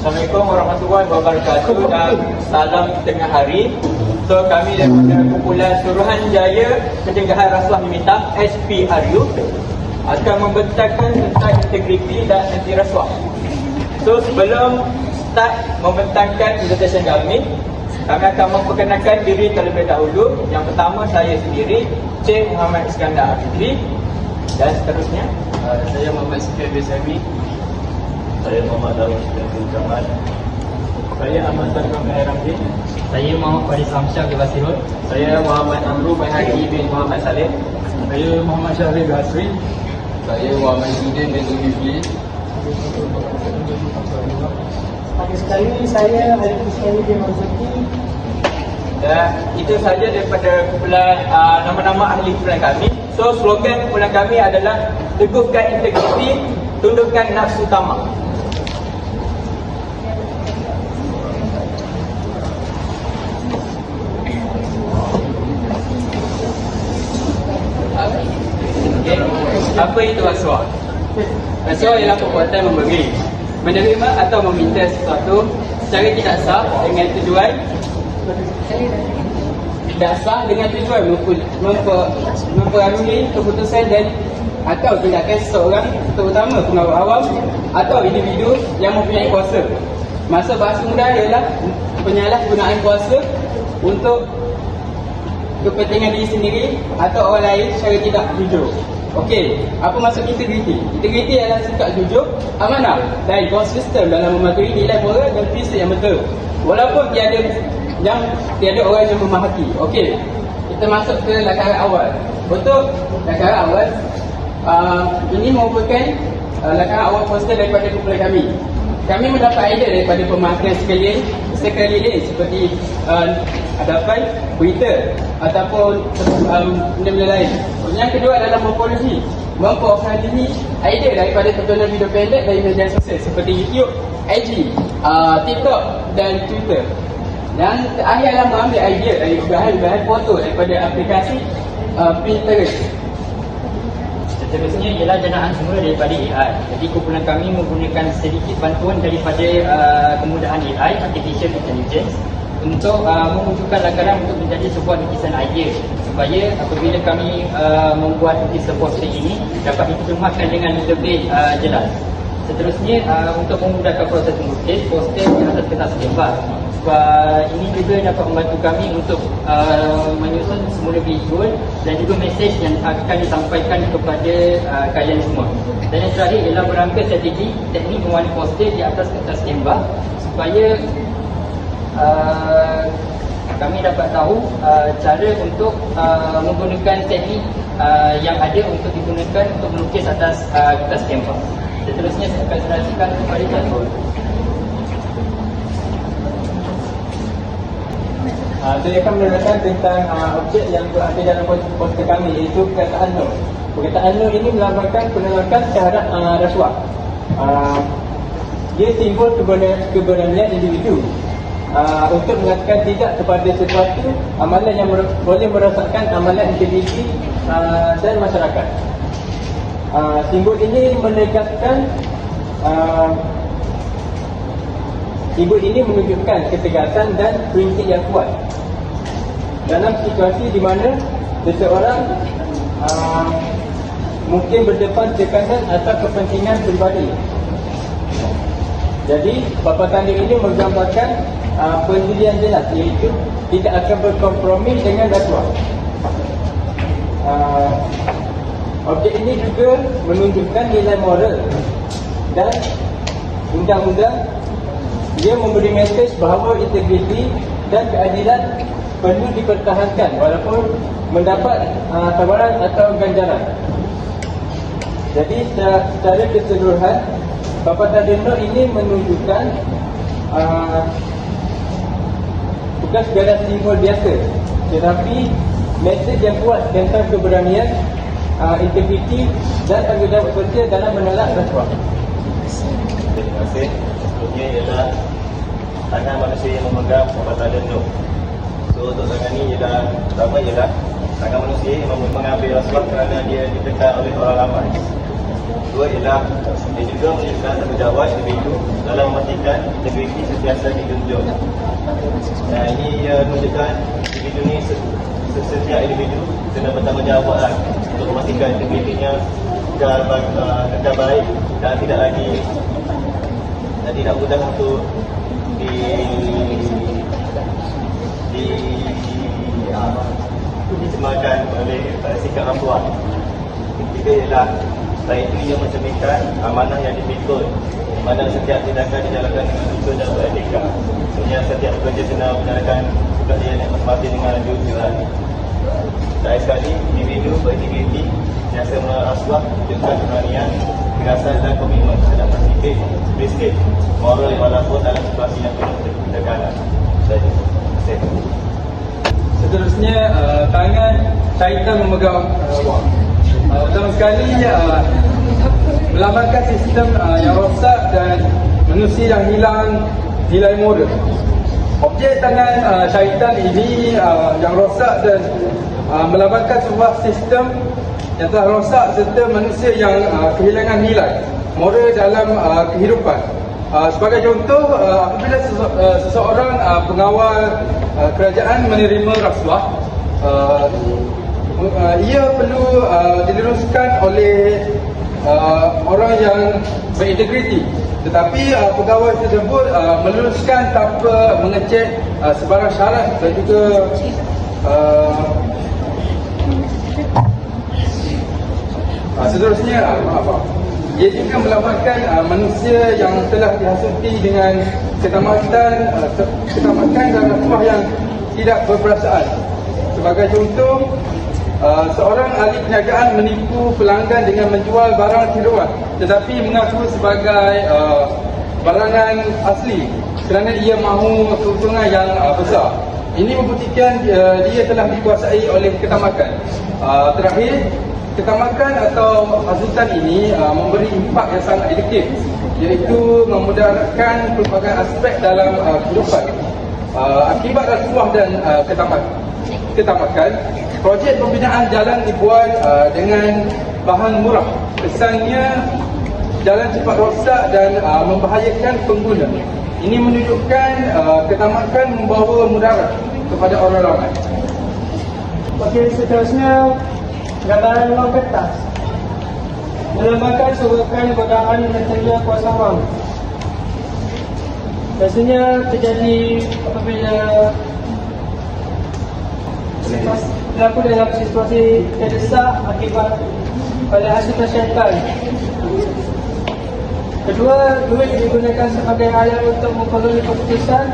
Assalamualaikum warahmatullahi wabarakatuh dan salam tengah hari. So kami daripada kumpulan Suruhanjaya Pencegahan Rasuah Meminta SPRU akan membentangkan tentang integriti dan anti rasuah. So sebelum start membentangkan presentation kami akan memperkenalkan diri terlebih dahulu. Yang pertama saya sendiri, Cik Muhammad Iskandar Afidli, dan seterusnya saya Muhammad Sifir Besami. Saya Muhammad Darul Syekh Jamal. saya Ahmad Tarkam Ramli. Saya Muhammad Faris Hamsyah Kebasirul. Saya Muhammad Amru Bayhaqi bin Muhammad Saleh. Saya Muhammad Syahrir Basri. Saya Muhammad Zudin bin Zulkifli. Pada sekali ini saya Alif Syahrir bin Mazaki. Dan itu saja daripada kumpulan nama-nama ahli kumpulan kami. So slogan kumpulan kami adalah teguhkan integriti, tundukkan nafsu tamak. Okay. Apa itu rasuah? Rasuah ialah perbuatan memberi, menerima atau meminta sesuatu secara tidak sah dengan tujuan mempengaruhi keputusan dan atau tindakan seseorang, terutama pengawal awam atau individu yang mempunyai kuasa. Maksud bahasa mudah ialah penyalahgunaan kuasa untuk kepentingan diri sendiri atau orang lain secara tidak jujur. Okey, apa maksud integriti? Integriti adalah sikap jujur, amanah dan konsisten dalam mematuhi nilai moral dan prinsip yang betul, walaupun tiada orang yang memahati. Okey, kita masuk ke lakaran awal. Untuk lakaran awal, ini merupakan lakaran awal poster daripada kumpulan kami. Kami mendapat idea daripada pemakaian sekalian seperti hadapan, berita ataupun benda-benda lain. Yang kedua adalah morfologi, memperoleh idea daripada tontonan video pendek dari media sosial seperti YouTube, IG, TikTok dan Twitter. Dan terakhir adalah mengambil idea dari bahan-bahan foto daripada aplikasi Pinterest. Seterusnya ialah danaan semula daripada AI. Jadi kumpulan kami menggunakan sedikit bantuan daripada kemudahan AI, Artificial Intelligence, untuk mewujudkan lakaran untuk menjadi sebuah lukisan idea, supaya apabila kami membuat lukisan poster ini dapat diterjemahkan dengan lebih jelas. Seterusnya untuk memudahkan proses melukis poster di atas kertas gambar. Ini juga dapat membantu kami untuk menyusun semula visual dan juga mesej yang akan disampaikan kepada kalian semua. Dan yang terakhir ialah merangka strategi teknik mewarna poster di atas kertas gambar supaya kami dapat tahu cara untuk menggunakan teknik yang ada untuk digunakan untuk melukis atas kertas gambar. Seterusnya saya akan serahkan kepada Jazul. Saya akan menerangkan tentang objek yang berada dalam poster kami, iaitu perkataan no. Perkataan no ini melambangkan penolakan terhadap rasuah. Dia simbol keberanian individu untuk mengatakan tidak kepada sesuatu amalan yang boleh merosakkan amalan integriti dan masyarakat. Simbol ini menegaskan simbol ini menunjukkan ketegasan dan prinsip yang kuat dalam situasi di mana seseorang mungkin berdepan tekanan atau kepentingan pribadi. Jadi papan tanda ini menggambarkan pendirian jelas, iaitu tidak akan berkompromi dengan rasuah. Objek ini juga menunjukkan nilai moral dan undang-undang. Dia memberi mesej bahawa integriti dan keadilan perlu dipertahankan walaupun mendapat tawaran atau ganjaran. Jadi secara keseluruhan, papan tanda no ini menunjukkan bukan sekadar simbol biasa, tetapi mesej yang kuat tentang keberanian, integriti dan tanggungjawab sosial dalam menolak rasuah. Terima kasih. Seterusnya ialah tangan manusia yang memegang papan tanda no. So untuk tangan ni pertama ialah tangan manusia yang mengambil rasuah kerana dia ditekan oleh orang ramai. Dua ialah dia juga menunjukkan tanggungjawab individu dalam memastikan integriti sentiasa dijunjung. Nah, ini menunjukkan individu ni setiap individu kena bertanggungjawab untuk memastikan integritinya kekal baik dan tidak lagi dan tidak mudah untuk dicemarkan oleh sikap rasuah. Ketiga ialah selain itu ia mencerminkan amanah yang dipikul, di mana setiap tindakan dijalankan dengan jujur dan beretika. Maksudnya setiap pekerja kena menjalankan pekerjaan yang masing-masing dengan jujuran. Terakhir sekali, individu berintegriti biasa menolak rasuah, tunjukkan keberanian, kegerasan dan komitmen terhadap prinsip moral walaupun dalam situasi yang penuh tekanan. Terima kasih. Seterusnya, tangan syaitan memegang wang. Pertama sekali, melambangkan sistem yang rosak dan manusia yang hilang nilai moral. Objek tangan syaitan ini yang rosak dan melambangkan sebuah sistem yang telah rosak serta manusia yang kehilangan nilai moral dalam kehidupan. Sebagai contoh, apabila seseorang pengawal kerajaan menerima rasuah, ia perlu diluruskan oleh orang yang berintegriti. Tetapi pegawai tersebut meluruskan tanpa mengecek sebarang syarat dan juga seterusnya ia juga melambangkan manusia yang telah dihasuti dengan ketamatan dan rasuah yang tidak berperasaan. Sebagai contoh, seorang ahli perniagaan menipu pelanggan dengan menjual barang tiruan tetapi mengaku sebagai barangan asli kerana ia mahu keuntungan yang besar. Ini membuktikan dia telah dikuasai oleh ketamakan. Terakhir, ketamakan atau hasutan ini memberi impak yang sangat efektif, iaitu memudaratkan pelbagai aspek dalam kehidupan. Akibat rasuah dan ketamakan, projek pembinaan jalan dibuat dengan bahan murah. Kesannya jalan cepat rosak dan membahayakan pengguna. Ini menunjukkan ketamakan membawa mudarat kepada orang ramai. Okey, seterusnya gambaran wang kertas melambangkan surukan godaan material kuasa wang. Biasanya terjadi apabila berlaku dalam situasi terdesak akibat pada hasutan syaitan. Kedua, duit digunakan sebagai alat untuk mempengaruhi keputusan.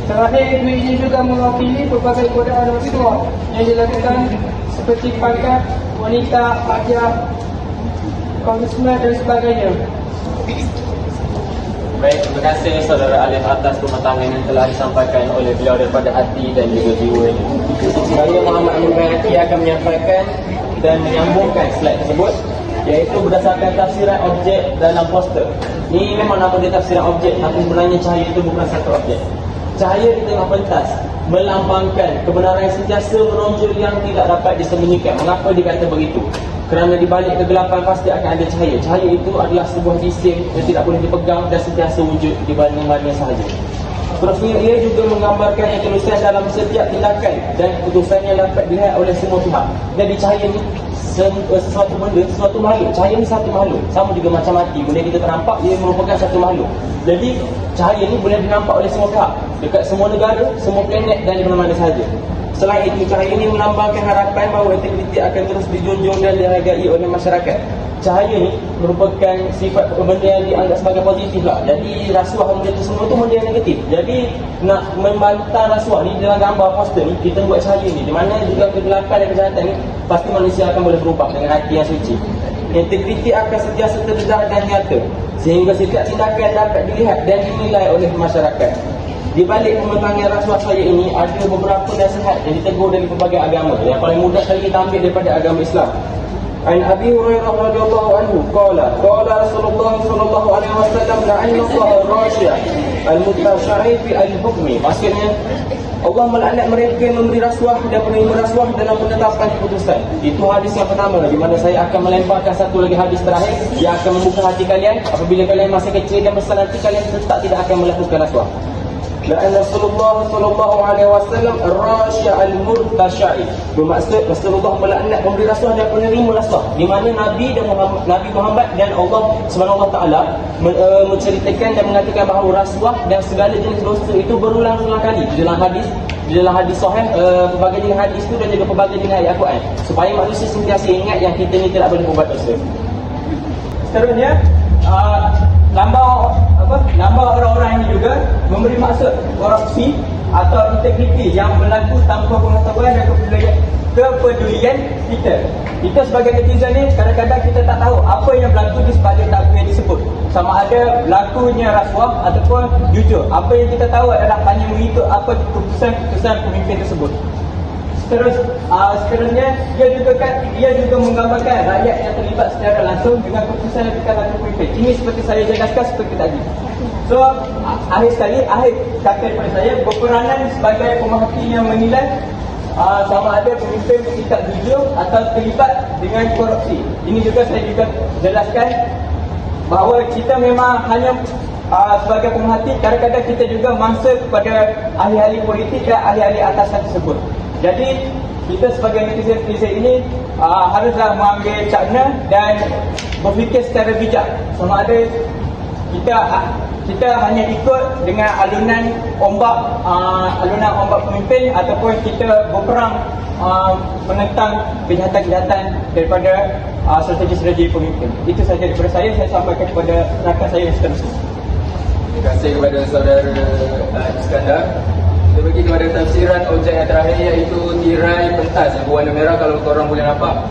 Terakhir, duit ini juga mewakili pelbagai godaan rasuah yang dilakukan seperti pangkat, wanita, pajak, konsumen dan sebagainya. Baik, terima kasih saudara Alif atas pematangan yang telah disampaikan oleh beliau daripada hati dan juga jiwa ini. Saya Muhammad Amin Bayhaqi akan menyampaikan dan menyambungkan slide tersebut, iaitu berdasarkan tafsiran objek dalam poster. Ini memang nama dia tafsiran objek, tapi sebenarnya cahaya itu bukan satu objek. Cahaya di tengah pentas melambangkan kebenaran yang sentiasa menonjol yang tidak dapat disembunyikan. Mengapa dikata begitu? Kerana di balik kegelapan pasti akan ada cahaya. Cahaya itu adalah sebuah jisim yang tidak boleh dipegang dan sentiasa wujud di mana-mana sahaja. Terusnya, ia juga menggambarkan yang tulisan dalam setiap tindakan dan keputusan yang dapat dilihat oleh semua pihak. Jadi cahaya ini sesuatu benda, sesuatu makhluk. Cahaya ini satu makhluk. Sama juga macam mati, bila kita ternampak, ia merupakan satu makhluk. Jadi cahaya ini boleh dinampak oleh semua pihak, dekat semua negara, semua planet dan di mana-mana sahaja. Selain itu, cahaya ini melambangkan harapan bahawa integriti akan terus dijunjung dan dihargai oleh masyarakat. Cahaya ini merupakan sifat benda yang dianggap sebagai positif lah. Jadi rasuah benda itu semua tu benda yang negatif. Jadi nak membantah rasuah ni dalam gambar poster ni, kita buat cahaya ni, di mana juga kegelapan dan kejahatan ni pasti manusia akan boleh berubah dengan hati yang suci. Integriti akan sentiasa terdedah dan nyata, sehingga setiap tindakan dapat dilihat dan dinilai oleh masyarakat. Di balik pembentangan rasuah saya ini ada beberapa nasihat yang ditegur dari pelbagai agama. Yang paling mudah sekali kita ambil daripada agama Islam. An Abi Hurairah radhiyallahu anhu qala Rasulullah sallallahu alaihi wasallam la'anna Allah ar-rashiya al-mutasha'i fi al-hukmi. Maksudnya Allah melaknat mereka yang memberi rasuah dan menerima rasuah dalam penetapan keputusan. Itu hadis yang pertama, di mana saya akan melemparkan satu lagi hadis terakhir yang akan membuka hati kalian. Apabila kalian masih kecil dan besar nanti, kalian tetap tidak akan melakukan rasuah. La'anna Rasulullah sallallahu alaihi wasallam ar-rashiya al-murtasha'i. Bermaksud Rasulullah melaknat pemberi rasuah dan penerima rasuah, di mana Nabi Muhammad dan Allah Subhanahu wa taala menceritakan dan mengatakan bahawa rasuah dan segala jenis dosa itu berulang-ulang kali di dalam hadis sahih, pelbagai jenis hadis itu dan juga pelbagai jenis ayat Al-Quran, supaya manusia sentiasa ingat yang kita ni tidak boleh berbuat dosa. Seterusnya, lambang orang-orang ini juga memberi maksud korupsi atau integriti yang berlaku tanpa pengetahuan dan kepedulian kita. Kita sebagai netizen ni kadang-kadang kita tak tahu apa yang berlaku di sebalik lagu yang disebut, sama ada berlakunya rasuah ataupun jujur. Apa yang kita tahu adalah hanya mengikut apa keputusan pemimpin tersebut. Seterusnya dia juga menggambarkan rakyat yang terlibat secara langsung dengan keputusan yang dikatakan pemimpin. Ini seperti saya jelaskan seperti tadi. So, akhir kata daripada saya, berperanan sebagai pemerhati yang menilai sama ada pemimpin bersikap jujur atau terlibat dengan korupsi. Ini juga saya juga jelaskan bahawa kita memang hanya sebagai pemerhati, kadang-kadang kita juga mangsa kepada ahli-ahli politik dan ahli-ahli atasan tersebut. Jadi kita sebagai netizen ini haruslah mengambil cakna dan berfikir secara bijak, sama ada kita hanya ikut dengan alunan ombak pemimpin ataupun kita berperang menentang kejahatan-kejahatan daripada strategi-strategi pemimpin. Itu sahaja daripada saya sampaikan kepada rakan saya yang seterusnya. Terima kasih kepada saudara Iskandar. Kita pergi kepada tafsiran objek yang terakhir, iaitu tirai pentas yang berwarna merah. Kalau korang boleh nampak.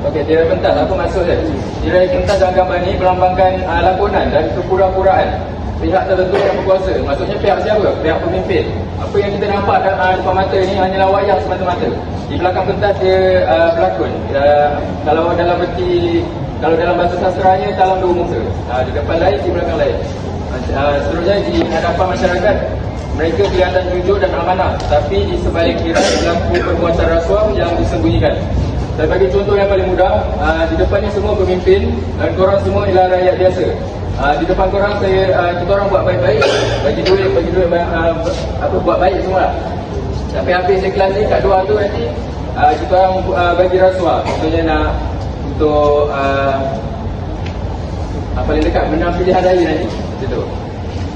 Okey, tirai pentas, apa maksud dia? Tirai pentas dalam gambar ni melambangkan lakonan dan kepura-puraan pihak tertentu yang berkuasa. Maksudnya pihak siapa? Pihak pemimpin. Apa yang kita nampak depan mata ni hanyalah wayang semata-mata. Di belakang pentas dia berlakon. Kalau dalam bahasa sastranya, dalam dua muka. Di depan lain, di belakang lain. Seterusnya di hadapan masyarakat, mereka kelihatan jujur dan amanah, tapi di sebalik tirai berlaku perbuatan rasuah yang disembunyikan. Saya bagi contoh yang paling mudah. Di depan ni semua pemimpin dan korang semua ialah rakyat biasa. Di depan korang kita orang buat baik-baik, bagi duit buat baik semua. Tapi habis ikhlas ni kat luar tu nanti kita orang bagi rasuah. Contohnya nak untuk paling dekat menang pilihan raya nanti. Macam tu.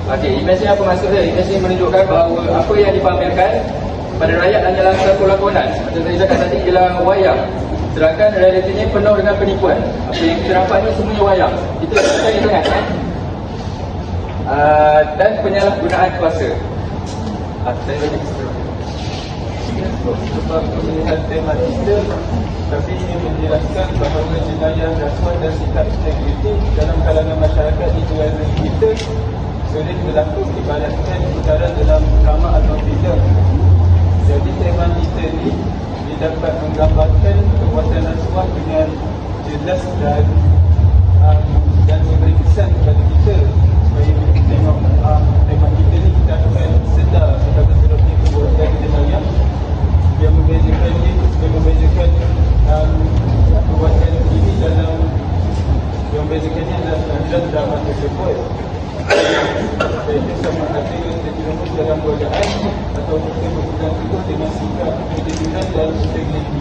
Okey, image apa maksud dia? Image ni menunjukkan bahawa apa yang dipamerkan pada rakyat hanyalah satu lakonan. Macam saya cakap tadi, ialah wayang. Sedangkan realitinya penuh dengan penipuan. Apa yang kita nampak ni semuanya wayang. Kita ingat dan penyalahgunaan kuasa. Saya bagi sebab melihat tema kita, tapi ini menjelaskan bahawa jenayah rasuah dan sikap integriti dalam kalangan masyarakat di luar negeri kita sering berlaku ibaratkan perkara dalam drama atau filem. Jadi tema kita ini dapat menggambarkan perbuatan rasuah dengan jelas dan memberi kesan kepada kita, supaya kita tengok tema kita ni kita akan sedar betul-betulnya perbuatan jenayah yang membezakan perbuatan ini dalam yang membezakannya dalam drama tersebut. Iaitu sama ada terjerumus dalam godaan atau kita berpegang teguh dengan sikap kejujuran dan integriti.